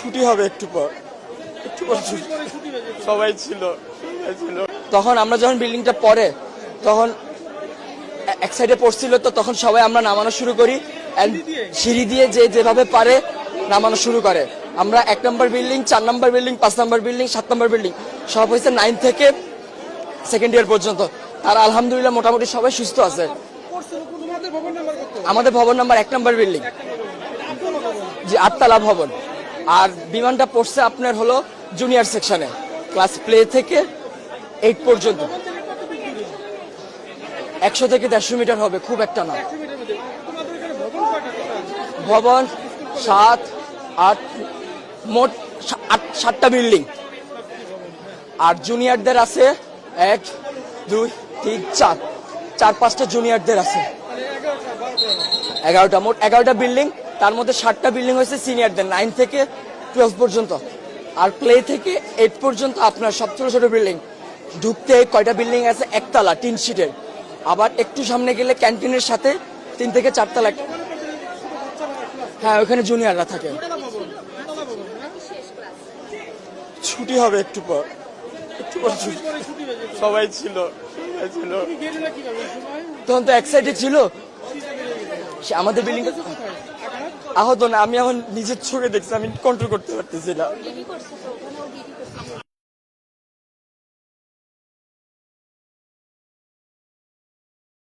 ছুটি হবে একটু পর সবাই ছিল। তখন আমরা যখন বিল্ডিংটা পড়ে তখন এক সাইডে পড়ছিল, তো তখন সবাই আমরা নামানো শুরু করি। সিঁড়ি দিয়ে যে যেভাবে পারে নামানো শুরু করে। আমরা 1 নম্বর বিল্ডিং, 4 নম্বর বিল্ডিং, 5 নম্বর বিল্ডিং, 7 নম্বর বিল্ডিং সব হয়েছে 9 থেকে সেকেন্ড ইয়ার পর্যন্ত। আর আলহামদুলিল্লাহ মোটামুটি সবাই সুস্থ আছে। আমাদের ভবন নাম্বার 1 নম্বর বিল্ডিং, জি 8তলা ভবন। আর বিমানটা পড়ছে আপনার হলো জুনিয়র সেকশনে, ক্লাস প্লে থেকে 8 পর্যন্ত। 100 থেকে 150 মিটার হবে, খুব একটা না। ভবন 7, 8, মোট 7টা বিল্ডিং। আর জুনিয়রদের আছে 1, 2, 3, 4, 4-5টা জুনিয়রদের আছে। 11টা, মোট 11টা বিল্ডিং। তার মধ্যে 7টা বিল্ডিং হয়েছে সিনিয়রদের, 9 থেকে 12 পর্যন্ত। আর প্লে থেকে 8 পর্যন্ত আপনার সব ছোট ছোট বিল্ডিং। ঢুকতে কয়টা বিল্ডিং আছে, 1তলা টিন শিটের। আবার একটু সামনে গেলে ক্যান্টিনের সাথে 3 থেকে 4 তলা। হ্যাঁ, ওখানে জুনিয়ররা থাকে। ছুটি হবে একটু পর সবাই ছিল। তখন তো এক সাইডে ছিল আমাদের বিল্ডিং। আহত না, আমি এখন নিজের চোখে দেখছি, আমি কন্ট্রোল করতে পারতেছি না।